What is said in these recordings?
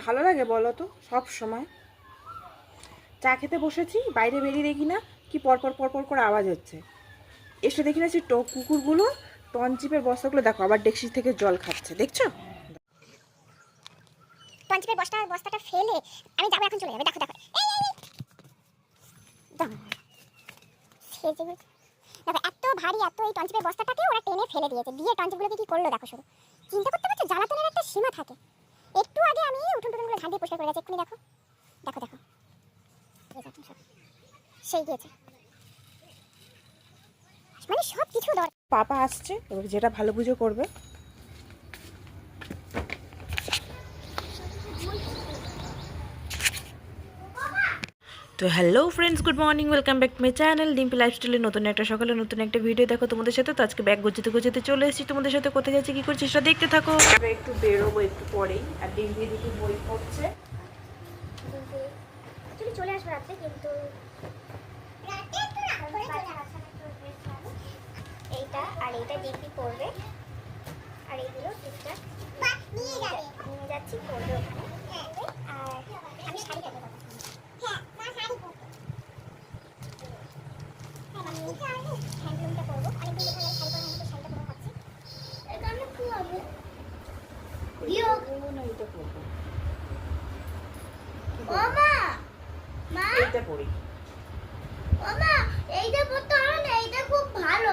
ভালো লাগে বলো তো? সব সময় চা খেতে বসেছি, বাইরে বেরিয়ে দেখি না কি পরপর পরপর করে আওয়াজ হচ্ছে। এসে দেখি না যে কুকুরগুলো টনচিপের বস্তাগুলো দেখো আবার ডেকসি থেকে জল খাচ্ছে, দেখছো? টনচিপের বস্তাটা ফেলে আমি যাবো, এখন চলে যাবে। দেখো দেখো দেখো এত ভারী, এত এই টনচিপের বস্তাটাকে ওরা টেনে ফেলে দিয়েছে। দিয়ে টনচিপগুলোকে কি করলো দেখো শুধু। চিন্তা করতে পারছো, জ্বালাতনের একটা সীমা থাকে। একটু আগে আমি উঠোন টুটনগুলো ঝাঁট দিয়ে পরিষ্কার করে গেছি, এক্ষুনি দেখো দেখো দেখো সেই গিয়েছে, মানে সব কিছু দরকার। পাপা আসছে, এবার যেটা ভালো বুঝে করবে। তো hello friends, good morning, welcome back to my channel Dimpi লাইফস্টাইলের নতুন একটা সকালে নতুন একটা ভিডিও দেখো তোমাদের সাথে। তো আজকে ব্যাগ গোছাতে গোছাতে চলে এসেছি তোমাদের সাথে। কোথায় যাচ্ছি কী করছি সেটা দেখতে থাকো। একটু বেরোবো একটু পরেই, আর ডিম্পি দিকে বই পড়ছে। অ্যাকচুয়ালি চলে আসবে রাত্রে, কিন্তু এইটা আর এইটা ডিম্পি পড়বে, আর এইগুলো টুকটাক নিয়ে যাচ্ছি পড়বে ওখানে। আর আমি শাড়ি পরবো, হ্যান্ডলুমটা করবো। অনেকদিন দেখা যায় শাড়ি পরা, আমি তো শাড়িটা পরে খাচ্ছি। এটা আমি কি হবে ওমা মা, এইটা পড়ি। ওমা এইটা পড়তে হবে না, এইটা খুব ভালো।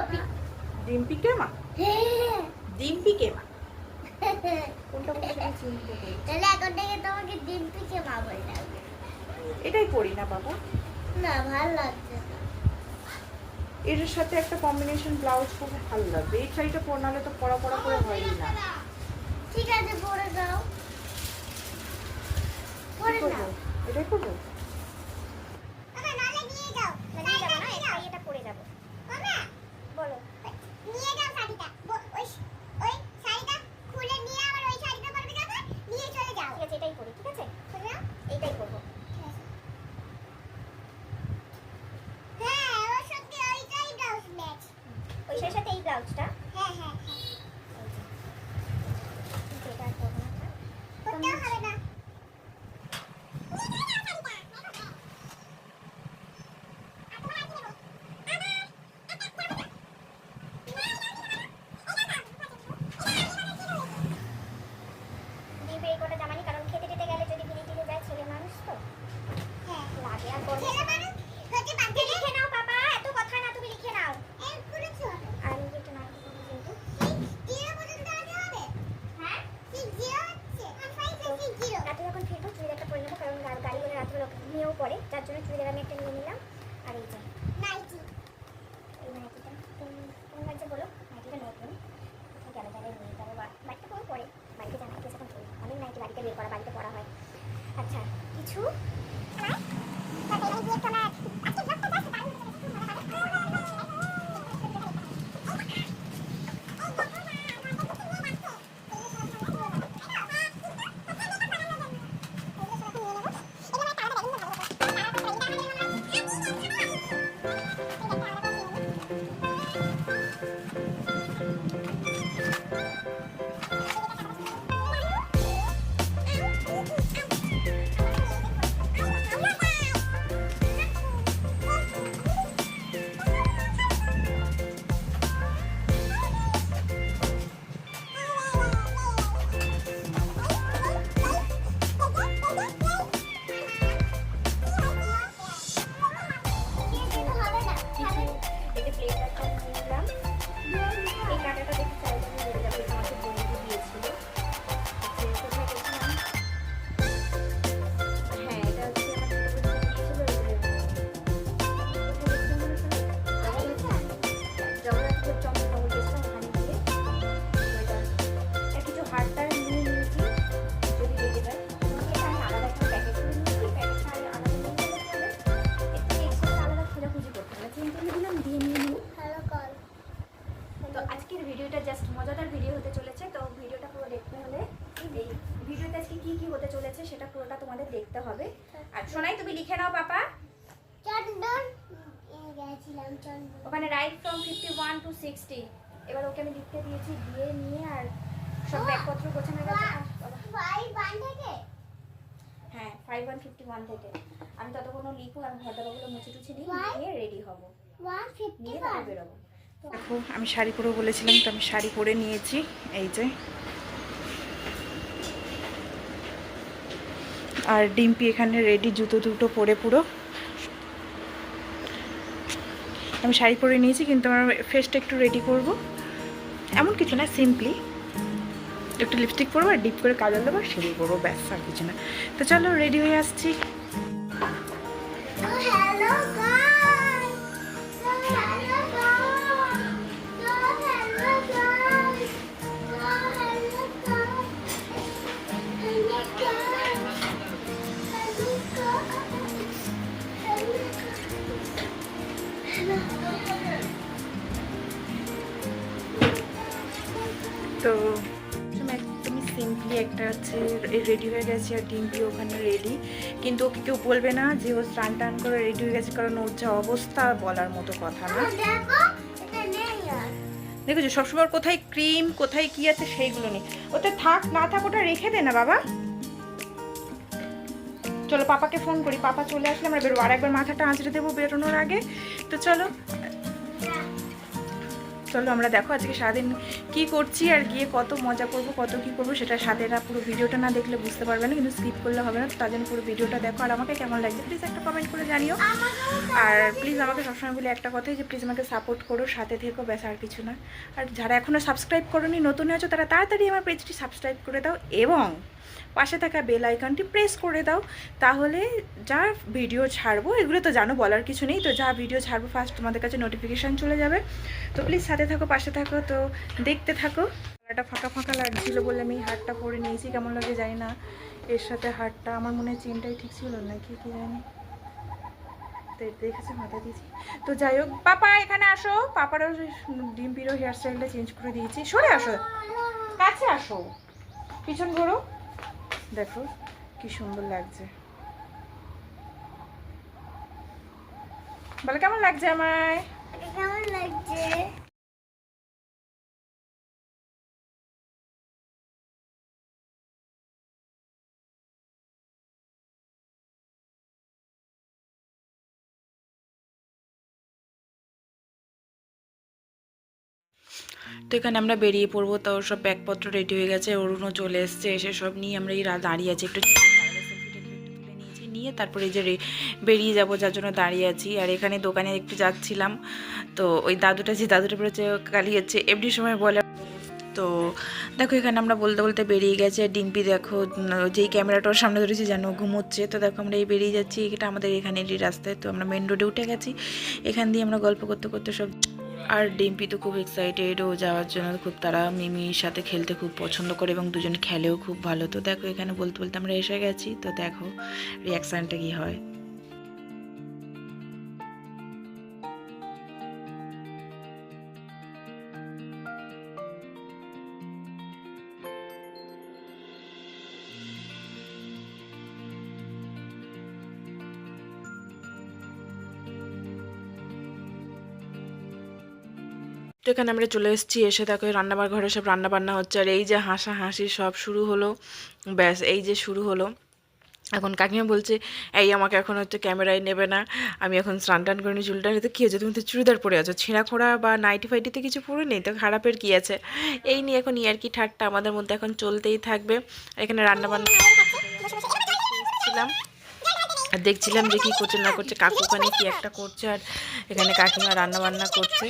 ডিম্পি কে মা? হ্যাঁ ডিম্পি কে মা? কোনটা বলতে সেটা চিনতে হবে। তাহলে এখন থেকে তোমাকে ডিম্পিকে মা বলতে হবে। এটাই পড়ি না বাবা? না ভালো লাগছে না। এর সাথে একটা কম্বিনেশন ব্লাউজ খুব ভালো লাগবে। এই শাড়িটা পরনালে তো পরা পরা করে হয়ই না। ঠিক আছে পরে যাও, পরে যাও। এটাই করবো। আরে নালে নিয়ে যাও, নিয়ে যাবো না, এই এটা পরে যাবো। মামা বলো, নিয়ে যাও শাড়িটা, ওই ওই শাড়িটা খুলে নিয়ে আবার ওই শাড়িটা পরবে, যখন নিয়ে চলে যাও। ঠিক আছে এটাই পরি, ঠিক আছে চলে যাও, এইটাই করবো। হ্যাঁ ওর সাথে ওইটাই ব্লাউজ ম্যাচ, ওই শাড়ির সাথে এই ব্লাউজটা। হ্যাঁ হ্যাঁ এটা করবো না, করতেও হবে না। কারণ খেতে টেতে গেলে যদি ভিড়ে টিড়ে যায়, ছেলে মানুষ তো হ্যাঁ লাগে। আর ছেলে মানুষ হতে পারবে। লিখে নাও পাপা, এত কথা না, তুমি লিখে নাও। আমি একটু নাম করব, কিন্তু 0 পর্যন্ত আগে হবে। হ্যাঁ 60 হচ্ছে, 60 রাতে যখন ফিরবো চুড়িদারটা পরে নেবো, কারণ গাড়ি করে রাতগুলো নিয়েও পড়ে, যার জন্য চুড়িদার আমি একটা নিয়ে নিলাম। আর এই যে নাইটি, এই নাইটিটা কোন লাগছে বলো? নাইটিটা নতুন, কোথায় গেলে নিয়ে যাবো, বাড়িতে কোনো পরে, বাড়িতে জানা গেছে এখন পড়ি। অনেক নাইটি বাড়িতে বের করা, বাড়িতে পড়া হয়। আচ্ছা কিছু জাস্ট মজাদার ভিডিও হতে চলেছে। তো ভিডিওটা পুরো দেখতে হলে এই ভিডিওতে আজকে কি কি হতে চলেছে সেটা পুরোটা তোমাদের দেখতে হবে। আর সোনাই তুমি লিখে নাও পাপা। চন্দন গেছিলাম, চন্দন ওখানে রাইট ফ্রম 51 to 60। এবার ওকে আমি লিখতে দিয়েছি, দিয়ে নিয়ে আর সব ব্যাগপত্র গোছানো গেছে। ভাই বান থেকে 151 থেকে। আমি ততক্ষণ লিখবো, আমি ঘর দাবাগুলো মুছে টুছে নিই, নিয়ে রেডি হবো, নিয়ে তারপর বেরোবো। দেখো আমি শাড়ি পরেও বলেছিলাম, তো আমি শাড়ি পরে নিয়েছি। এই যে, আর ডিম্পি এখানে রেডি, জুতো দুটো পরে পুরো। আমি শাড়ি পরে নিয়েছি, কিন্তু আমার ফেসটা একটু রেডি করব, এমন কিছু না, সিম্পলি একটু লিপস্টিক পরবো আর ডিপ করে কাজল দেবো, সেরে করবো, ব্যাস, আর কিছু না। তো চলো রেডি হয়ে আসছি। তো একদমই সিম্পলি একটা হচ্ছে রেডি হয়ে গেছে, আর ডিম্পি ওখানে রেডি, কিন্তু ওকে কেউ বলবে না যে ও স্নান টান করে রেডি হয়ে গেছে, কারণ ওর যা অবস্থা বলার মতো কথা না। দেখেছো সবসময় কোথায় ক্রিম কোথায় কি আছে সেইগুলো নেই, ওতে থাক না থাক ওটা রেখে দে না বাবা। চলো পাপাকে ফোন করি, পাপা চলে আসলে আমরা বেরোবো, আর একবার মাথাটা আঁচড়ে দেবো বেরোনোর আগে। তো চলো চলো আমরা দেখো আজকে সারাদিন কি করছি আর গিয়ে কত মজা করব, কত কি করব, সেটা সাথে পুরো ভিডিওটা না দেখলে বুঝতে পারবে না, কিন্তু স্কিপ করলে হবে না। তো তার জন্য পুরো ভিডিওটা দেখো, আর আমাকে কেমন লাগছে প্লিজ একটা কমেন্ট করে জানিও। আর প্লিজ আমাকে সবসময় বলে একটা কথাই, যে প্লিজ আমাকে সাপোর্ট করো, সাথে থেকো, ব্যাস, আর কিছু না। আর যারা এখনও সাবস্ক্রাইব করোনি, নতুন আছো, তারা তাড়াতাড়ি আমার পেজটি সাবস্ক্রাইব করে দাও এবং পাশে থাকা বেল আইকনটি প্রেস করে দাও, তাহলে যা ভিডিও ছাড়বো, এগুলো তো জানো বলার কিছু নেই, তো যা ভিডিও ছাড়বো ফার্স্ট তোমাদের কাছে নোটিফিকেশান চলে যাবে। তো প্লিজ সাথে থাকো, পাশে থাকো, তো দেখতে থাকো। একটা ফাঁকা ফাঁকা লাগছিলো বলে আমি হারটা পরে নিয়েছি, কেমন লাগে জানি না, এর সাথে হারটা আমার মনে হয় চেনটাই ঠিক ছিল নাকি কি জানি, তো দেখেছে মাথা দিয়েছি। তো যাই হোক, পাপা এখানে আসো, পাপারও ডিম্পিরও হেয়ার স্টাইলটা চেঞ্জ করে দিয়েছি, সরে আসো, কাছে আসো, পিছন ঘোরো, দেখো কি সুন্দর লাগছে, বলে কেমন লাগছে আমায়, কেমন লাগছে? তো এখানে আমরা বেরিয়ে পড়বো, তো সব ব্যাগপত্র রেডি হয়ে গেছে, অরুণও চলে এসছে, এসে সব নিয়ে আমরা এই দাঁড়িয়ে আছি, একটু তুলে নিয়েছি, নিয়ে তারপরে এই যে বেরিয়ে যাবো, যার জন্য দাঁড়িয়ে আছি। আর এখানে দোকানে একটু যাচ্ছিলাম, তো ওই দাদুটা পরে হচ্ছে কালি হচ্ছে এমনি সময় বলে। তো দেখো এখানে আমরা বলতে বলতে বেরিয়ে গেছি, আর ডিম্পি দেখো যেই ক্যামেরাটার সামনে ধরেছি যেন ঘুমোচ্ছে। তো দেখো আমরা এই বেরিয়ে যাচ্ছি, এটা আমাদের এখানেরই রাস্তায়, তো আমরা মেন রোডে উঠে গেছি, এখান দিয়ে আমরা গল্প করতে করতে সব। আর ডিম্পি তো খুব এক্সাইটেড ও যাওয়ার জন্য, খুব তারা মিমির সাথে খেলতে খুব পছন্দ করে এবং দুজনে খেলেও খুব ভালো। তো দেখো এখানে বলতে বলতে আমরা এসে গেছি, তো দেখো রিয়াকশানটা কি হয়। তো এখানে আমরা চলে এসেছি, এসে দেখো রান্নাবার ঘরে সব রান্নাবান্না হচ্ছে, আর এই যে হাসাহাসি সব শুরু হলো, ব্যাস এই যে শুরু হলো। এখন কাকিমা বলছে এই আমাকে এখন হচ্ছে ক্যামেরায় নেবে না, আমি এখন স্নান টান করে নি, চুলটা নিতে কী হয়েছে, তুমি তো চুড়িদার পরে আছো, ছেঁড়া খোঁড়া বা নাইটি ফাইটিতে কিছু পরে নেই তো, খারাপের কী আছে, এই নিয়ে এখন ইয়ার্কি ঠাট্টা আমাদের মধ্যে এখন চলতেই থাকবে। এখানে রান্নাবান্না ছিলাম আর দেখছিলাম যে কী করছে না করছে, কাকু ওখানে কী একটা করছে, আর এখানে কাকিমা রান্নাবান্না করছে।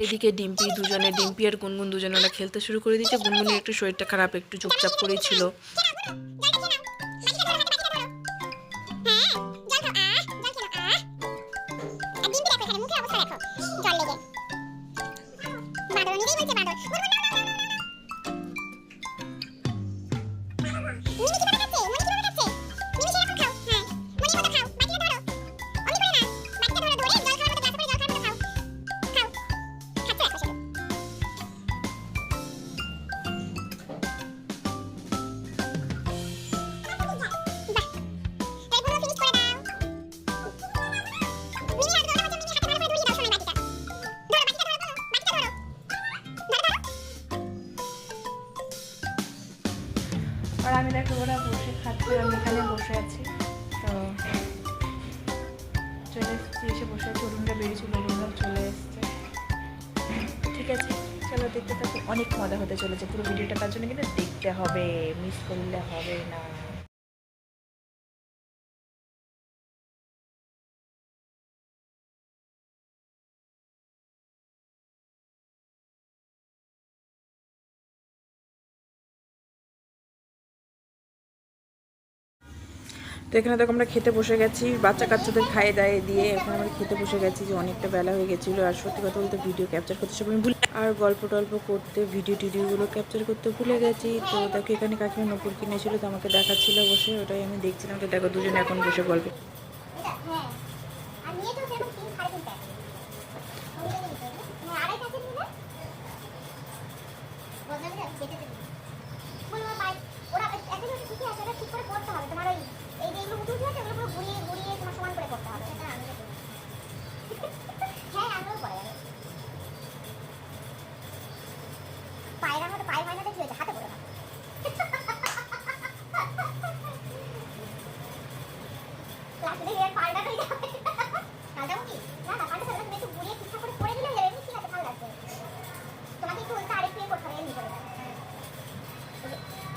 এদিকে ডিম্পি আর গুনগুন দুজনে ওরা খেলতে শুরু করে দিয়েছে। গুনগুনের একটু শরীরটা খারাপ, একটু চুপচাপ করেই ছিল। আমি এখানে বসে আছি। তো চলে এসেছি, এসে বসে আছি। অরুণরা বেরিয়েছিল, অরুণরাও চলে এসছে। ঠিক আছে, চলো দেখতে থাকো, অনেক মজা হতে চলেছে। পুরো ভিডিওটা তার জন্য কিন্তু দেখতে হবে, মিস করলে হবে না। তো এখানে দেখো আমরা খেতে বসে গেছি, বাচ্চা কাচ্চাদের খাইয়ে দাইয়ে দিয়ে এখন আমরা খেতে বসে গেছি। যে অনেকটা বেলা হয়ে গেছিলো, আর সত্যি কথা বলতে ভিডিও ক্যাপচার করতে সব আমি ভুলে, আর গল্প টল্প করতে ভিডিও টিডিওগুলো ক্যাপচার করতে ভুলে গেছি। তো দেখো এখানে কাকিমা নপুর কিনেছিল, তো আমাকে দেখাচ্ছিল বসে, ওটাই আমি দেখছিলাম। তো দেখো দুজনে এখন বসে গল্প। পায়রার মতো পায়ে হয় না, কি হয়েছে? হাতে পড়ে না। ক্লাসে দেখে পায়রা হয়ে যাবে। কাল যাবো কি? না না, পায়রা সাথে একটু ঘুরিয়ে ঠিকঠাক করে পড়ে দিলে এমনি ঠিক আছে, ভালো লাগছে। তোমাকে একটু উল্টা আরেকটু করতে হবে, এমনি করে।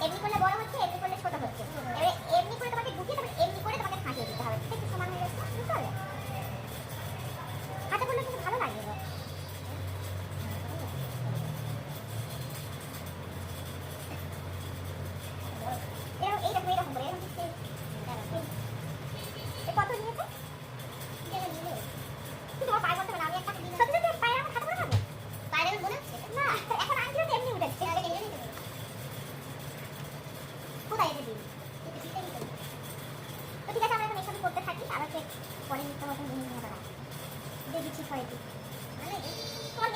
এমনি করলে বড় হচ্ছে, এমনি করলে ছোট হচ্ছে। এবারে এমনি করে তোমাকে ঢুকিয়ে, তবে এমনি করে তোমাকে ফাঁসিয়ে দিতে হবে। একটু সমান হয়ে যাচ্ছে, বুঝতে পারলে? হাতে পড়লে কিন্তু ভালো লাগে গো। এইরকম এইরকম করে এরকম কত নিয়েছে? তোমার পায়ে করতে হবে না, আমি একটা দিন সত্যি সত্যি পায়ে আমার হাতে পড়ে থাকবে। পায়ে আমি মনে হচ্ছে না, এখন আঙ্কিও তো এমনি উঠেছে। কোথায় এটা দিন? তো ঠিক আছে, আমরা এখন এইসব করতে থাকি, আবার পরে নিত্য মতন জিনিস নিয়ে বেড়া দেখি ঠিক হয় কি। মানে তোমার